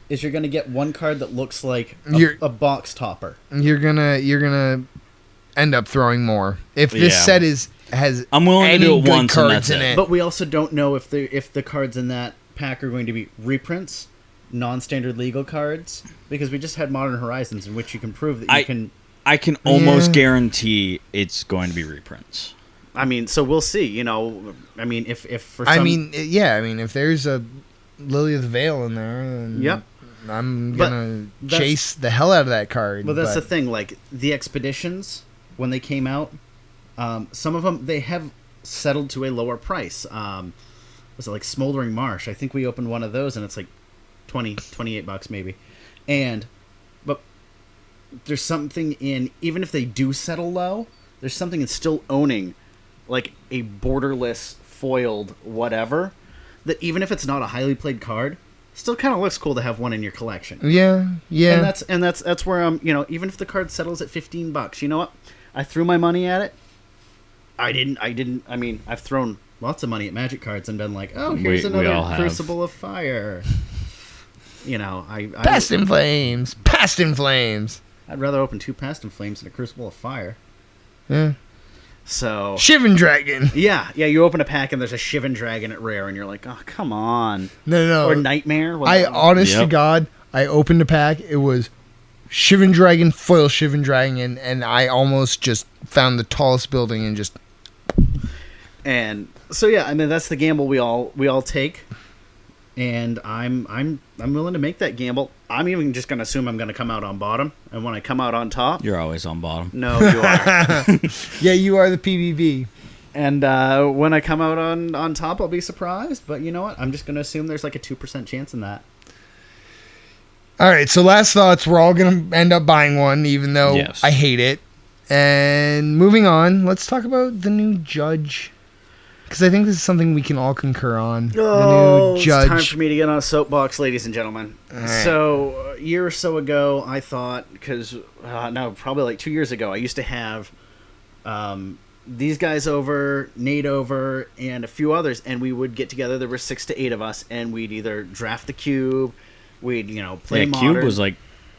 is you're gonna get one card that looks like a box topper. You're gonna end up throwing more if this Yeah. set has. I'm willing to any do it good once, and cards that's in it. it. But we also don't know if the cards in that pack are going to be reprints, non-standard legal cards, because we just had Modern Horizons in which you can prove that you can. I can almost guarantee it's going to be reprints. I mean, so we'll see. I mean, if for some, if there's a Lily of the Veil in there, then Yep. I'm But gonna that's- chase the hell out of that card. Well, that's but- the thing. Like the expeditions, when they came out, some of them they have settled to a lower price. Was it like Smoldering Marsh? I think we opened one of those, and it's like $28 maybe. But there's something in, even if they do settle low, there's something in still owning like a borderless foiled whatever that even if it's not a highly played card, still kind of looks cool to have one in your collection. Yeah. And that's where I'm, even if the card settles at $15, you know what? I threw my money at it. I mean, I've thrown lots of money at Magic cards and been like, oh, here's We all another have. Crucible of Fire. Past in Flames. I'd rather open 2 Past in Flames than a Crucible of Fire. Yeah. So Shivan Dragon. yeah, you open a pack and there's a Shivan Dragon at rare, and you're like, oh, come on. No. Or Nightmare. Honest to Yep. God, I opened a pack. It was Shivan Dragon, foil Shivan Dragon, and I almost just found the tallest building and just. And so yeah, I mean that's the gamble we all take, and I'm willing to make that gamble. I'm even just gonna assume I'm gonna come out on bottom, and when I come out on top, You're always on bottom. no, you are. Yeah, you are the PBB. And when I come out on top, I'll be surprised. But you know what? I'm just gonna assume there's like a 2% chance in that. All right, so last thoughts. We're all going to end up buying one, even though Yes. I hate it. And moving on, let's talk about the new judge. Because I think this is something we can all concur on. The new It's judge. time for me to get on a soapbox, ladies and gentlemen. right. So a year or so ago, I thought, because probably like 2 years ago, I used to have these guys over, Nate over, and a few others, and we would get together. There were 6 to 8 of us, and we'd either draft the cube, we'd play Modern. Cube was like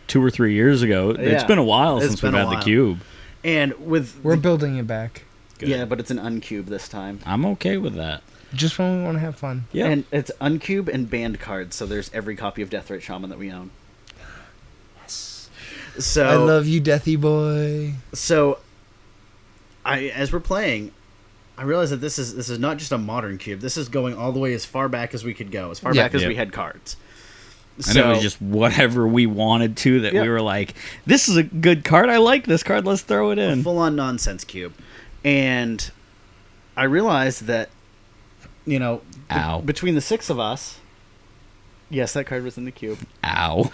2 or 3 years ago. It's Yeah. been a while It's since been we've a had the while. cube. And with We're building it back. Good. yeah, but it's an uncube this time. I'm okay with that. Just when we want to have fun. Yeah. And it's uncube and banned cards, so there's every copy of Deathrite Shaman that we own. So I love you, Deathy Boy. So, as we're playing, I realize that this is not just a modern cube. This is going all the way as far back as we could go, as far Yeah. back as Yep. we had cards. And it was just whatever we wanted to that Yep. we were like, this is a good card. I like this card. Let's throw it in. full on nonsense cube. And I realized that, Ow. between the 6 of us, yes, that card was in the cube. Ow.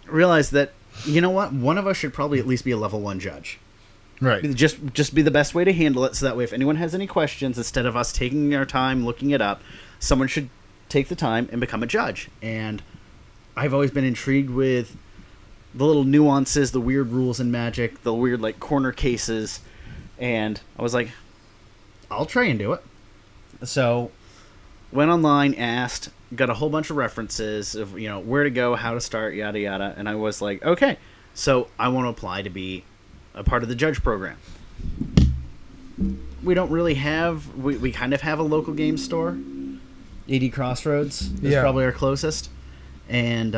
Realized that, you know what? One of us should probably at least be a level 1 judge. Right. Just be the best way to handle it, so that way if anyone has any questions, instead of us taking our time looking it up, someone should take the time and become a judge. And I've always been intrigued with the little nuances, the weird rules in Magic, the weird like corner cases, and I was like, I'll try and do it. So went online, asked, got a whole bunch of references of where to go, how to start, yada yada, and I was like, okay, so I want to apply to be a part of the judge program. We don't really have we kind of have a local game store. 80 Crossroads is probably our closest, and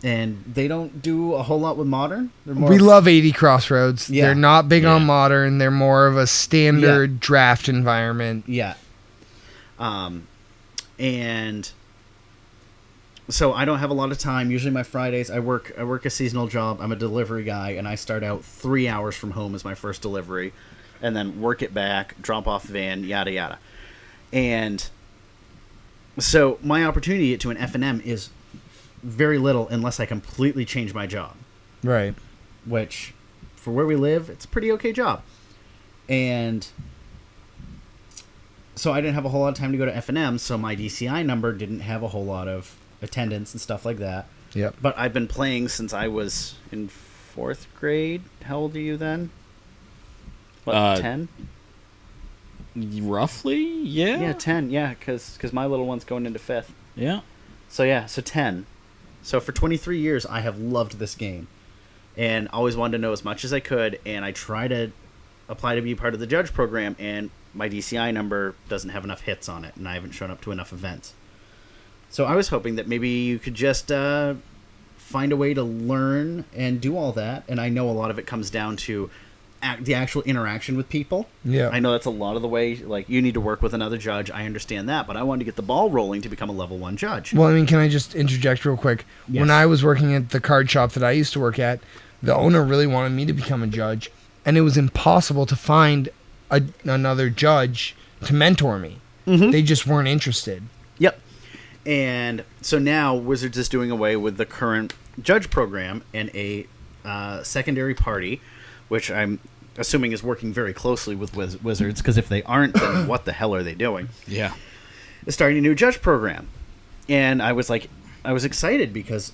they don't do a whole lot with Modern. We love 80 Crossroads. Yeah. They're not big on Modern. They're more of a standard draft environment. Yeah. And so I don't have a lot of time. Usually my Fridays, I work a seasonal job. I'm a delivery guy, and I start out 3 hours from home as my first delivery, and then work it back, drop off the van, yada yada. And so my opportunity to get to an F&M is very little unless I completely change my job. Right. Which, for where we live, it's a pretty okay job. And so I didn't have a whole lot of time to go to F&M, so my DCI number didn't have a whole lot of attendance and stuff like that. Yep. But I've been playing since I was in 4th grade. How old are you then? What, 10? Roughly, yeah. Yeah, 10, yeah, because my little one's going into 5th. Yeah. So 10. So for 23 years, I have loved this game. And always wanted to know as much as I could, and I try to apply to be part of the judge program, and my DCI number doesn't have enough hits on it, and I haven't shown up to enough events. So I was hoping that maybe you could just find a way to learn and do all that, and I know a lot of it comes down to the actual interaction with people. Yeah. I know that's a lot of the way, like, you need to work with another judge. I understand that, but I wanted to get the ball rolling to become a level 1 judge. Well, I mean, can I just interject real quick? Yes. When I was working at the card shop that I used to work at, the owner really wanted me to become a judge, and it was impossible to find another judge to mentor me. Mm-hmm. They just weren't interested. Yep. And so now Wizards is doing away with the current judge program, and a secondary party, which I'm assuming is working very closely with Wizards, because if they aren't, then what the hell are they doing? Yeah. Is starting a new judge program. And I was excited because,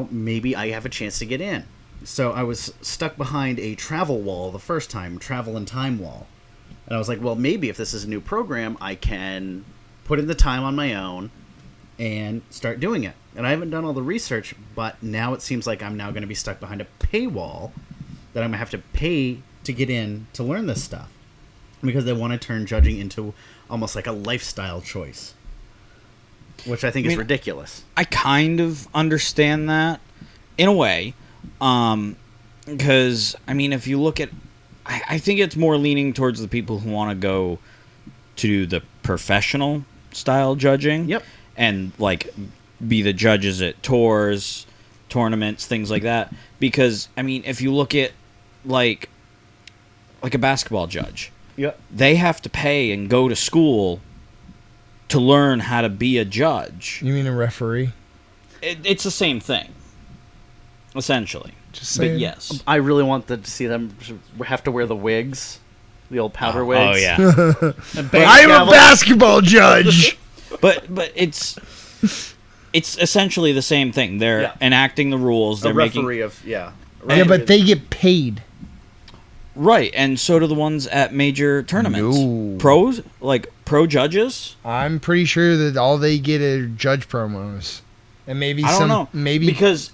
maybe I have a chance to get in. So I was stuck behind a travel wall the first time, travel and time wall. And I was like, well, maybe if this is a new program, I can put in the time on my own and start doing it. And I haven't done all the research, but now it seems like I'm now going to be stuck behind a paywall that I'm going to have to pay to get in to learn this stuff. Because they want to turn judging into almost like a lifestyle choice. Which I think is ridiculous. I kind of understand that in a way. Because, if you look at... I think it's more leaning towards the people who want to go to do the professional style judging. Yep. And, be the judges at tours, tournaments, things like that. Because, if you look at, like a basketball judge. Yep. They have to pay and go to school to learn how to be a judge. You mean a referee? It's the same thing, essentially. Just saying. But yes. I really want to see them have to wear the wigs. The old powder wigs. Oh, yeah. I'm a basketball judge! But it's essentially the same thing. They're enacting the rules. They're a referee of, Yeah, but they get paid. Right, and so do the ones at major tournaments. No. Pros? Like, pro judges? I'm pretty sure that all they get are judge promos. And maybe I don't know. Maybe... Because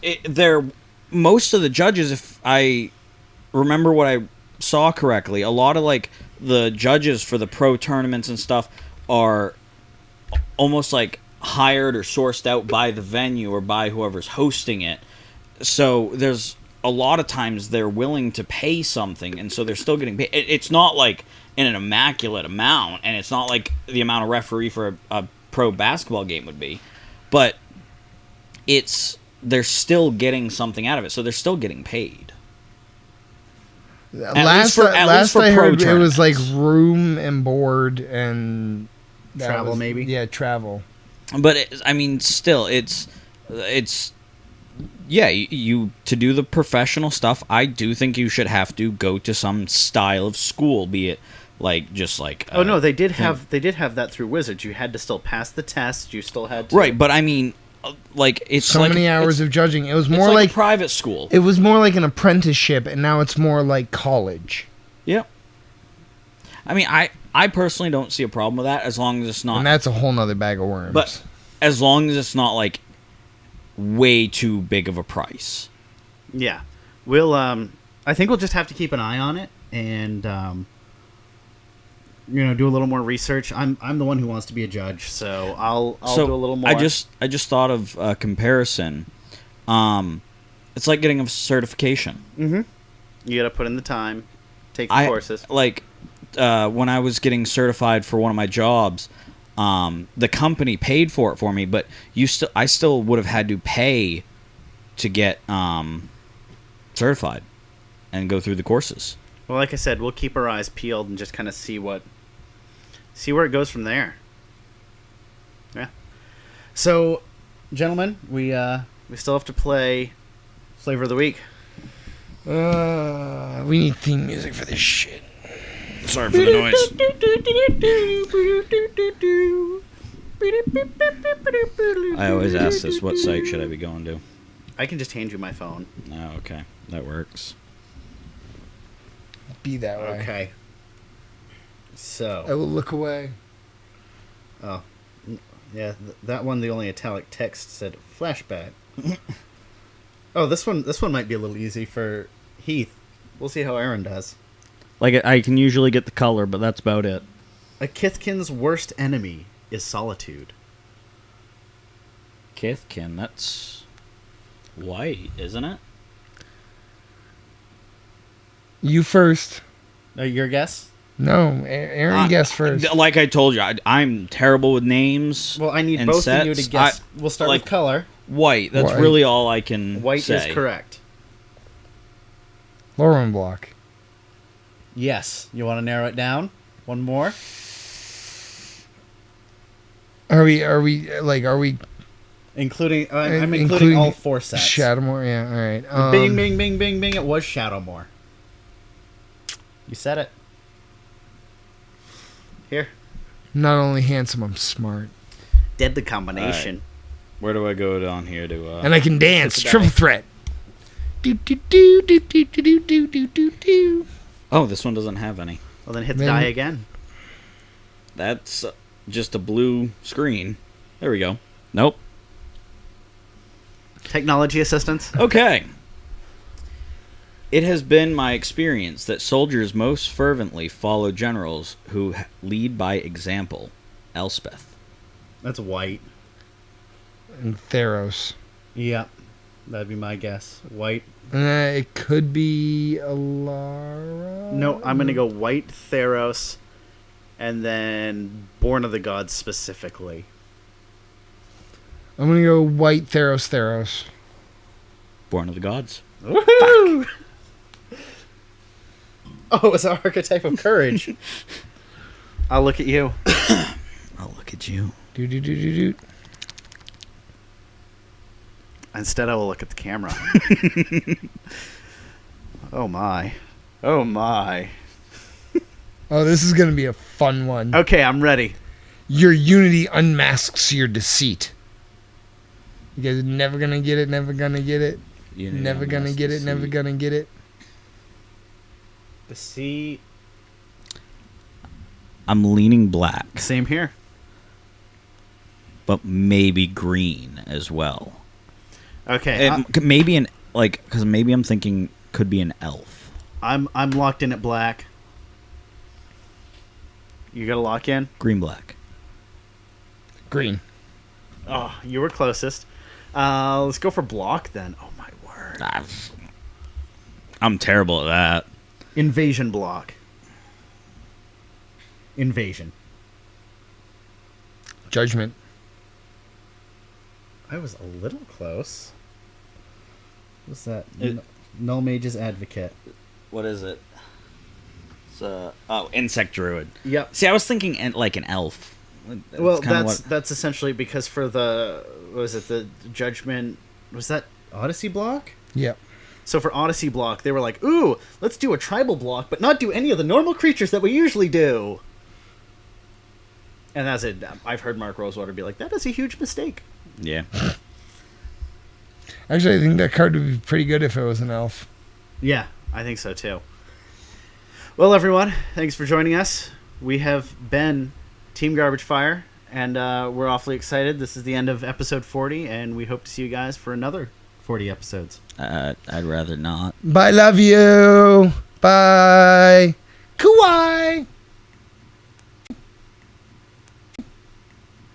most of the judges, if I remember what I saw correctly, a lot of, the judges for the pro tournaments and stuff are almost, hired or sourced out by the venue or by whoever's hosting it. So there's... a lot of times they're willing to pay something, and so they're still getting paid. It's not in an immaculate amount, and it's not like the amount a referee for a pro basketball game would be, but they're still getting something out of it, so they're still getting paid. Last for I pro heard, it was like tournaments. room and board and that Travel, maybe? Yeah, travel. But I mean, still, it's yeah. You to do the professional stuff. I do think you should have to go to some style of school, be it like just like. Oh no, they did have that through Wizards. You had to still pass the test. You still had to. Right, but I mean, like it's So like many hours it's, of judging. It was it's more like like a private school. it was more like an apprenticeship, and now it's more like college. Yeah. I mean, I personally don't see a problem with that as long as it's not. And that's a whole nother bag of worms. But as long as it's not like way too big of a price. Yeah, we'll. I think we'll just have to keep an eye on it and do a little more research. I'm the one who wants to be a judge, so I'll do a little more. I just thought of a comparison. It's like getting a certification. Mm-hmm. You got to put in the time, take the courses. Like when I was getting certified for one of my jobs, the company paid for it for me, but I still would have had to pay to get certified and go through the courses. Well, like I said, we'll keep our eyes peeled and just kind of see where it goes from there. Yeah. So, gentlemen, we still have to play Flavor of the Week. we need theme music for this shit. Sorry for the noise. I always ask this, what site should I be going to? I can just hand you my phone. Oh, okay. That works. Be that way. Okay. I So, will look away. oh, yeah, that one. The only italic text said flashback. Oh, this one might be a little easy for Heath. We'll see how Aaron does. Like, I can usually get the color, but that's about it. A Kithkin's worst enemy is solitude. Kithkin, that's white, isn't it? You first. Your guess? No, Aaron guessed first. Like I told you, I'm terrible with names. Well, I need and both of you sets. to guess. We'll start like- with color. White, that's White. really all I can White say. is correct. Lauren Block. Yes. You want to narrow it down? One more? Are we Including, I'm including all four sets. Shadowmoor? Yeah, all right. Bing, bing, bing, bing, bing. It was Shadowmoor. You said it. Here. Not only handsome, I'm smart. Dead the combination. Where do I go down here to... And I can dance. Hit the Triple die. threat. Do do do do do do do do do do. Oh, this one doesn't have any. Well, then hit the Then- die again. That's just a blue screen. There we go. Nope. Technology assistance. Okay. It has been my experience that soldiers most fervently follow generals who lead by example. Elspeth. That's white. And Theros. Yep. That'd be my guess. White. It could be Alara. No, I'm going to go white Theros and then Born of the Gods specifically. I'm gonna go white Theros. Born of the Gods. Woohoo! Oh, it's an archetype of courage. I'll look at you. I'll look at you. Do do do do do. Instead, I will look at the camera. Oh my. Oh my. Oh, this is gonna be a fun one. Okay, I'm ready. Your unity unmasks your deceit. You guys are never gonna get it. Never gonna get it. Never gonna get it. Never gonna get it. The sea. I'm leaning black, Same here. but maybe green as well. Okay, Maybe because maybe I'm thinking could be an elf. I'm locked in at black. You got to lock in? Green black. Green. Oh, you were closest. Let's go for block then. Oh my word. I'm terrible at that. Invasion block. Invasion. Judgment. I was a little close. What's that? Null Mage's Advocate. What is it? It's insect druid. Yep. See, I was thinking like an elf. Well, kinda that's essentially because for the the judgment, was that Odyssey block? Yep. So for Odyssey block, they were like, "Ooh, let's do a tribal block, but not do any of the normal creatures that we usually do." And that's it. I've heard Mark Rosewater be like, "That is a huge mistake." Yeah. Actually, I think that card would be pretty good if it was an elf. Yeah, I think so too. Well, everyone, thanks for joining us. We have been Team Garbage Fire, and we're awfully excited. This is the end of episode 40, and we hope to see you guys for another 40 episodes. I'd rather not. Bye, love you. Bye. Kuwai.